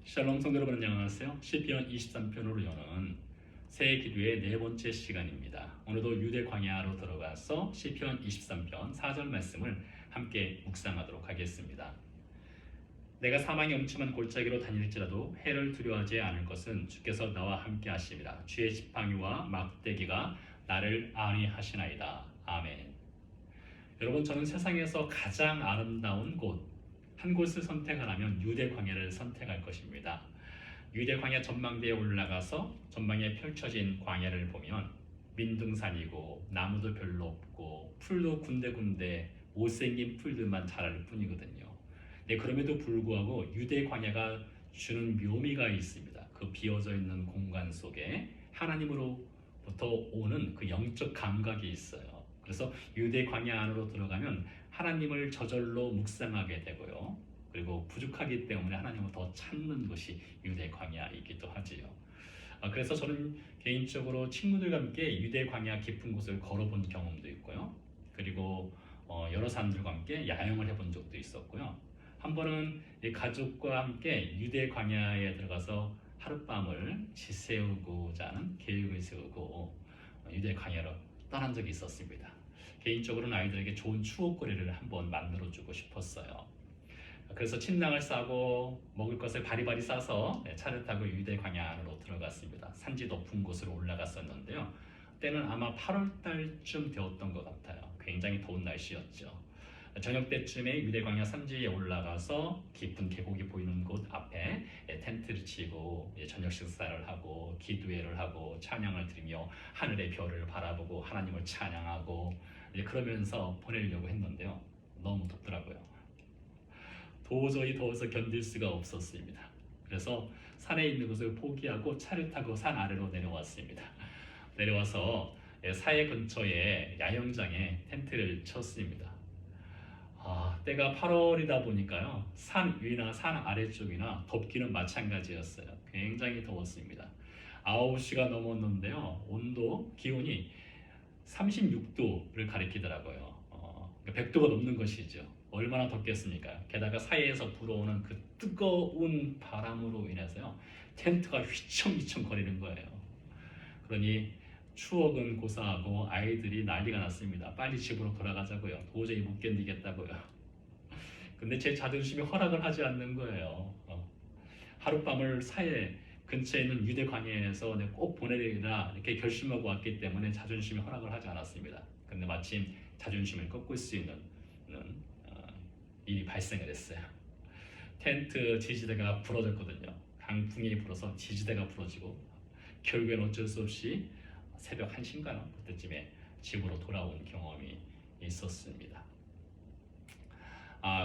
샬롬 성도 여러분 안녕하세요. 시편 23편으로 여는 새 기도의 네 번째 시간입니다. 오늘도 유대 광야로 들어가서 시편 23편 4절 말씀을 함께 묵상하도록 하겠습니다. 내가 사망의 음침한 골짜기로 다닐지라도 해를 두려워하지 않을 것은 주께서 나와 함께 하심이라. 주의 지팡이와 막대기가 나를 안위하시나이다. 아멘. 여러분, 저는 세상에서 가장 아름다운 곳 한 곳을 선택하라면 유대 광야를 선택할 것입니다. 유대 광야 전망대에 올라가서 전방에 펼쳐진 광야를 보면 민둥산이고 나무도 별로 없고 풀도 군데군데 못생긴 풀들만 자랄 뿐이거든요. 네, 그럼에도 불구하고 유대 광야가 주는 묘미가 있습니다. 그 비어져 있는 공간 속에 하나님으로부터 오는 그 영적 감각이 있어요. 그래서 유대 광야 안으로 들어가면 하나님을 저절로 묵상하게 되고요. 그리고 부족하기 때문에 하나님을 더 찾는 것이 유대 광야이기도 하지요. 그래서 저는 개인적으로 친구들과 함께 유대 광야 깊은 곳을 걸어본 경험도 있고요. 그리고 여러 사람들과 함께 야영을 해본 적도 있었고요. 한 번은 가족과 함께 유대 광야에 들어가서 하룻밤을 지새우고자 하는 계획을 세우고 유대 광야로 떠난 적이 있었습니다. 개인적으로는 아이들에게 좋은 추억거리를 한번 만들어주고 싶었어요. 그래서 침낭을 싸고 먹을 것을 바리바리 싸서 차를 타고 유대 광야 안으로 들어갔습니다. 산지 높은 곳으로 올라갔었는데요. 때는 아마 8월 달쯤 되었던 것 같아요. 굉장히 더운 날씨였죠. 저녁 때쯤에 유대 광야 산지에 올라가서 깊은 계곡이 보이는 곳 앞에 텐트를 치고 저녁 식사를 하고 기도회를 하고 찬양을 드리며 하늘의 별을 바라보고 하나님을 찬양하고 그러면서 보내려고 했는데요. 너무 덥더라고요. 도저히 더워서 견딜 수가 없었습니다. 그래서 산에 있는 것을 포기하고 차를 타고 산 아래로 내려왔습니다. 내려와서 사해 근처에 야영장에 텐트를 쳤습니다. 때가 8월이다 보니까요. 산 위나 산 아래쪽이나 덥기는 마찬가지였어요. 굉장히 더웠습니다. 9시가 넘었는데요. 온도, 기온이 36도를 가리키더라고요. 100도가 넘는 것이죠. 얼마나 덥겠습니까? 게다가 사이에서 불어오는 그 뜨거운 바람으로 인해서요. 텐트가 휘청휘청 거리는 거예요. 그러니 추억은 고사하고 아이들이 난리가 났습니다. 빨리 집으로 돌아가자고요. 도저히 못 견디겠다고요. 근데 제 자존심이 허락을 하지 않는 거예요. 하룻밤을 사해 근처에 있는 유대 광야에서 꼭 보내리라 이렇게 결심하고 왔기 때문에 자존심이 허락을 하지 않았습니다. 근데 마침 자존심을 꺾을 수 있는 일이 발생을 했어요. 텐트 지지대가 부러졌거든요. 강풍이 불어서 지지대가 부러지고 결국엔 어쩔 수 없이 새벽 1시인가 그때쯤에 집으로 돌아온 경험이 있었습니다.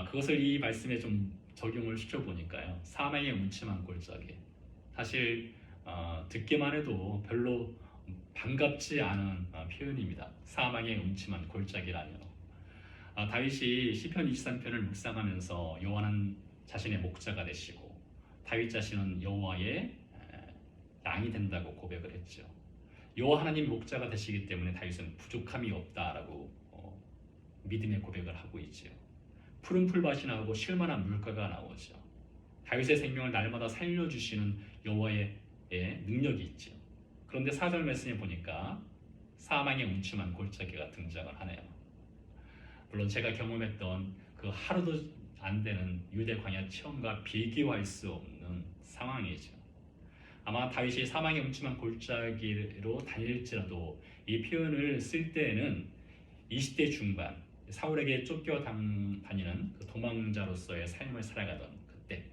그것을 이 말씀에 좀 적용을 시켜보니까요. 사망의 음침한 골짜기. 사실 듣기만 해도 별로 반갑지 않은 표현입니다. 사망의 음침한 골짜기라뇨. 다윗이 시편 23편을 묵상하면서 여호와는 자신의 목자가 되시고 다윗 자신은 여호와의 양이 된다고 고백을 했죠. 여호와 하나님 목자가 되시기 때문에 다윗은 부족함이 없다라고 믿음의 고백을 하고 있죠. 푸른 풀밭이 나오고 쉴만한 물가가 나오죠. 다윗의 생명을 날마다 살려주시는 여호와의 능력이 있죠. 그런데 4절 말씀에 보니까 사망의 음침한 골짜기가 등장을 하네요. 물론 제가 경험했던 그 하루도 안 되는 유대 광야 체험과 비교할 수 없는 상황이죠. 아마 다윗이 사망의 음침한 골짜기로 다닐지라도 이 표현을 쓸 때에는 20대 중반 사울에게 쫓겨 다니는 그 도망자로서의 삶을 살아가던 그때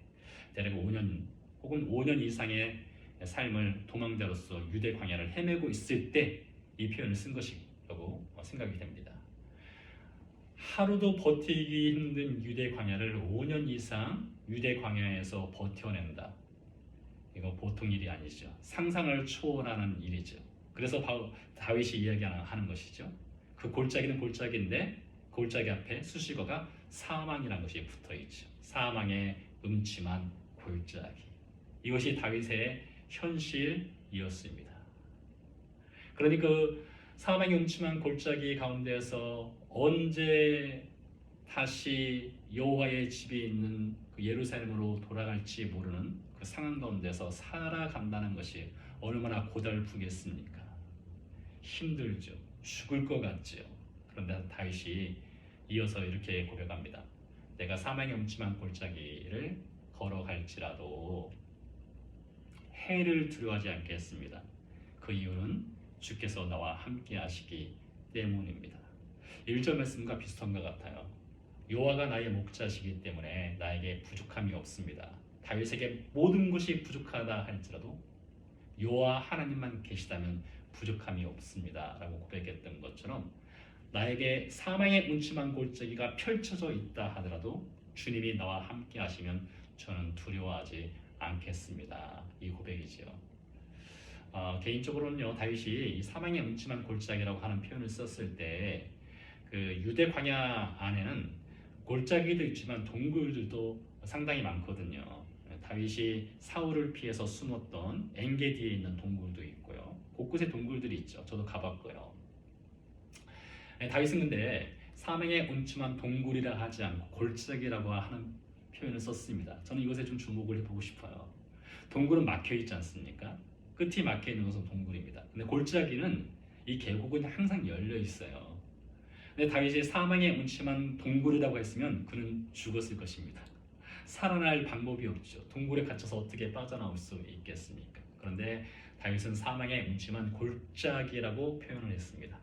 대략 5년 혹은 5년 이상의 삶을 도망자로서 유대 광야를 헤매고 있을 때 이 표현을 쓴 것이라고 생각이 됩니다. 하루도 버티기 힘든 유대 광야를 5년 이상 유대 광야에서 버텨낸다. 이거 보통 일이 아니죠. 상상을 초월하는 일이죠. 그래서 다윗이 이야기하는 것이죠. 그 골짜기는 골짜기인데 골짜기 앞에 수식어가 사망이라는 것이 붙어있죠. 사망의 음침한 골짜기. 이것이 다윗의 현실이었습니다. 그러니 그 사망의 음침한 골짜기 가운데서 언제 다시 여호와의 집이 있는 그 예루살렘으로 돌아갈지 모르는 그 상황 가운데서 살아간다는 것이 얼마나 고달프겠습니까? 힘들죠. 죽을 것 같죠. 그런데 다윗이 이어서 이렇게 고백합니다. 내가 사망의 음침한 골짜기를 걸어갈지라도 해를 두려워하지 않겠습니다. 그 이유는 주께서 나와 함께 하시기 때문입니다. 1절 말씀과 비슷한 것 같아요. 여호와가 나의 목자시기 때문에 나에게 부족함이 없습니다. 다윗에게 모든 것이 부족하다 할지라도 여호와 하나님만 계시다면 부족함이 없습니다 라고 고백했던 것처럼 나에게 사망의 음침한 골짜기가 펼쳐져 있다 하더라도 주님이 나와 함께 하시면 저는 두려워하지 않겠습니다. 이 고백이지요. 개인적으로는요, 다윗이 이 사망의 음침한 골짜기라고 하는 표현을 썼을 때 그 유대 광야 안에는 골짜기도 있지만 동굴들도 상당히 많거든요. 다윗이 사울을 피해서 숨었던 엔게디에 있는 동굴도 있고요. 곳곳에 동굴들이 있죠. 저도 가봤고요. 다윗은 근데 사망의 음침한 동굴이라 하지 않고 골짜기라고 하는 표현을 썼습니다. 저는 이것에 좀 주목을 해보고 싶어요. 동굴은 막혀 있지 않습니까? 끝이 막혀 있는 것은 동굴입니다. 근데 골짜기는 이 계곡은 항상 열려 있어요. 근데 다윗이 사망의 음침한 동굴이라고 했으면 그는 죽었을 것입니다. 살아날 방법이 없죠. 동굴에 갇혀서 어떻게 빠져나올 수 있겠습니까? 그런데 다윗은 사망의 음침한 골짜기라고 표현을 했습니다.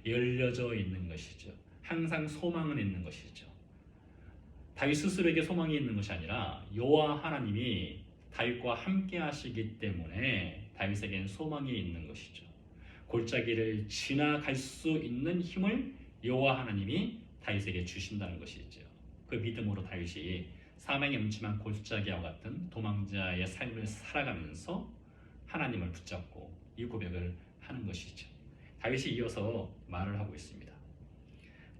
열려져 있는 것이죠. 항상 소망은 있는 것이죠. 다윗 스스로에게 소망이 있는 것이 아니라 여호와 하나님이 다윗과 함께 하시기 때문에 다윗에겐 소망이 있는 것이죠. 골짜기를 지나갈 수 있는 힘을 여호와 하나님이 다윗에게 주신다는 것이죠. 그 믿음으로 다윗이 사망의 음침한 골짜기와 같은 도망자의 삶을 살아가면서 하나님을 붙잡고 이 고백을 하는 것이죠. 다윗이 이어서 말을 하고 있습니다.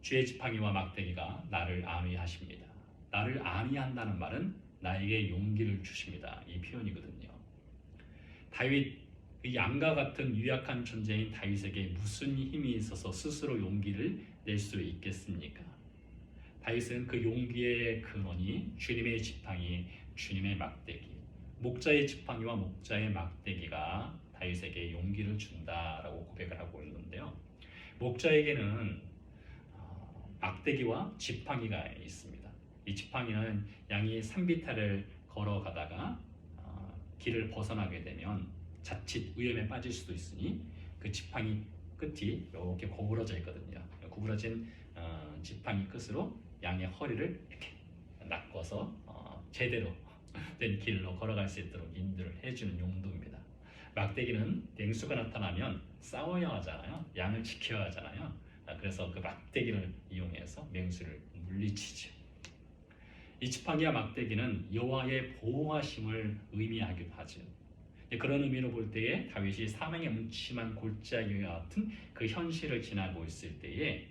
주의 지팡이와 막대기가 나를 안위하십니다. 나를 안위한다는 말은 나에게 용기를 주십니다. 이 표현이거든요. 다윗, 그 양과 같은 유약한 존재인 다윗에게 무슨 힘이 있어서 스스로 용기를 낼 수 있겠습니까? 다윗은 그 용기의 근원이 주님의 지팡이, 주님의 막대기, 목자의 지팡이와 목자의 막대기가 다윗에게 용기를 준다라고 고백을 하고 있는데요. 목자에게는 막대기와 지팡이가 있습니다. 이 지팡이는 양이 산비탈을 걸어가다가 길을 벗어나게 되면 자칫 위험에 빠질 수도 있으니 그 지팡이 끝이 이렇게 구부러져 있거든요. 구부러진 지팡이 끝으로 양의 허리를 이렇게 낚아서 제대로 된 길로 걸어갈 수 있도록 인도를 해주는 용도입니다. 막대기는 맹수가 나타나면 싸워야 하잖아요. 양을 지켜야 하잖아요. 그래서 그 막대기를 이용해서 맹수를 물리치죠. 이 지팡이와 막대기는 여호와의 보호하심을 의미하기도 하죠. 그런 의미로 볼 때에 다윗이 사망의 음침한 골짜기와 같은 그 현실을 지나고 있을 때에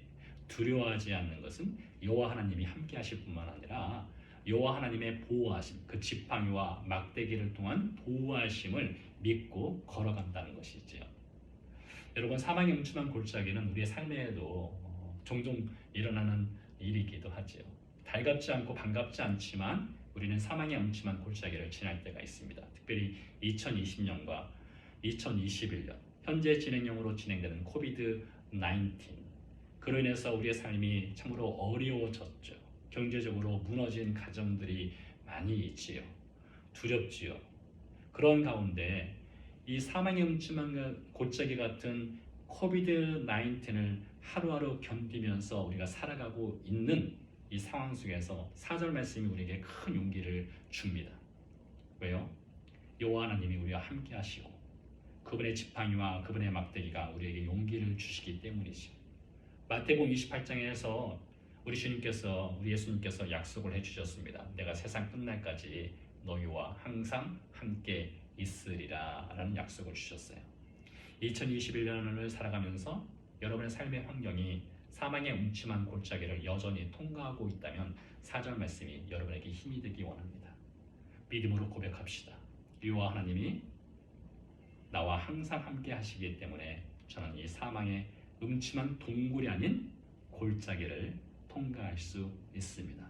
두려워하지 않는 것은 여호와 하나님이 함께 하실 뿐만 아니라 여호와 하나님의 보호하심, 그 지팡이와 막대기를 통한 보호하심을 믿고 걸어간다는 것이지요. 여러분, 사망의 음침한 골짜기는 우리의 삶에도 종종 일어나는 일이기도 하지요. 달갑지 않고 반갑지 않지만 우리는 사망의 음침한 골짜기를 지날 때가 있습니다. 특별히 2020년과 2021년 현재 진행형으로 진행되는 코비드-19 그로 인해서 우리의 삶이 참으로 어려워졌죠. 경제적으로 무너진 가정들이 많이 있지요. 두렵지요. 그런 가운데 이 사망의 음침한 골짜기 같은 코비드-19을 하루하루 견디면서 우리가 살아가고 있는 이 상황 속에서 4절 말씀이 우리에게 큰 용기를 줍니다. 왜요? 여호와 하나님이 우리와 함께 하시고 그분의 지팡이와 그분의 막대기가 우리에게 용기를 주시기 때문이죠. 마태복음 28장에서 우리 예수님께서 약속을 해주셨습니다. 내가 세상 끝날까지 너희와 항상 함께 있으리라 라는 약속을 주셨어요. 2021년을 살아가면서 여러분의 삶의 환경이 사망의 음침한 골짜기를 여전히 통과하고 있다면 4절 말씀이 여러분에게 힘이 되기 원합니다. 믿음으로 고백합시다. 여호와 하나님이 나와 항상 함께 하시기 때문에 저는 이 사망의 음침한 동굴이 아닌 골짜기를 통과할 수 있습니다.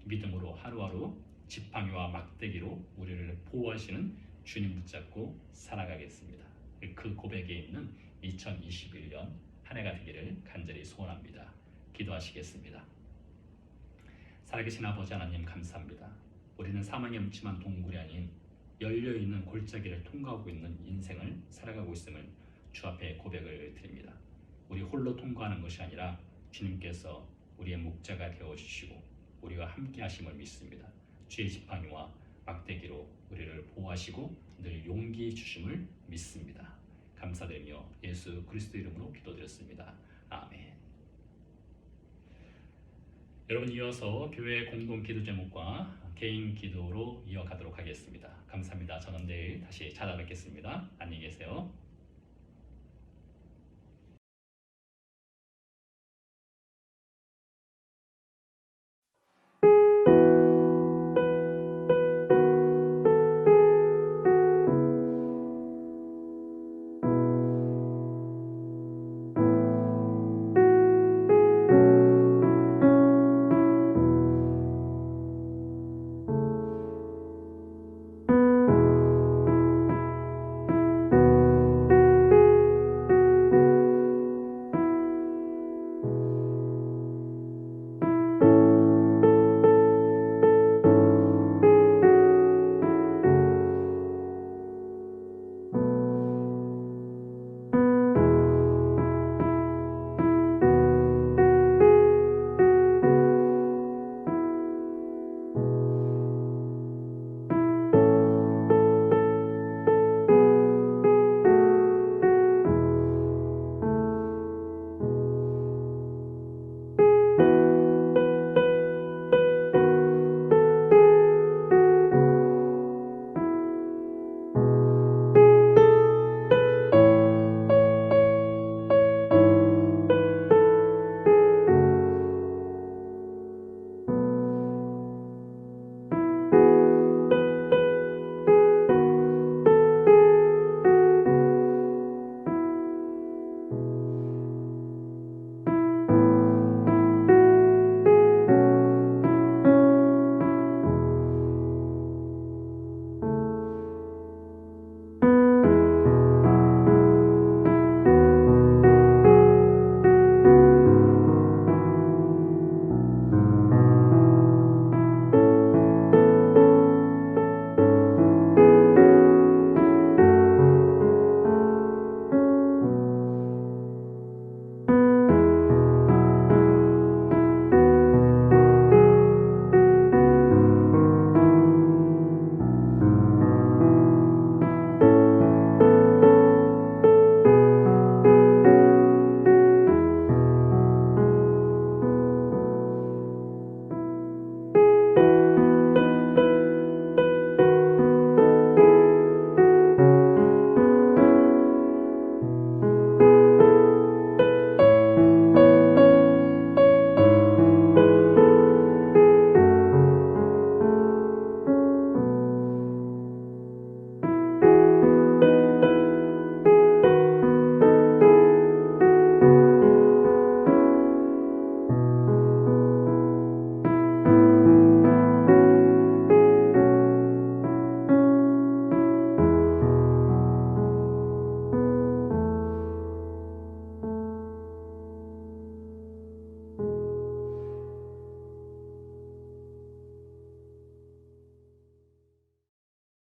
믿음으로 하루하루 지팡이와 막대기로 우리를 보호하시는 주님 붙잡고 살아가겠습니다. 그 고백에 있는 2021년 한 해가 되기를 간절히 소원합니다. 기도하시겠습니다. 살아계신 아버지 하나님 감사합니다. 우리는 사망의 음침한 동굴이 아닌 열려있는 골짜기를 통과하고 있는 인생을 살아가고 있음을 주 앞에 고백을 드립니다. 우리 홀로 통과하는 것이 아니라 주님께서 우리의 목자가 되어주시고 우리와 함께 하심을 믿습니다. 주의 지팡이와 막대기로 우리를 보호하시고 늘 용기 주심을 믿습니다. 감사드리며 예수 그리스도 이름으로 기도드렸습니다. 아멘. 여러분, 이어서 교회 공동 기도 제목과 개인 기도로 이어가도록 하겠습니다. 감사합니다. 저는 내일 다시 찾아뵙겠습니다. 안녕히 계세요.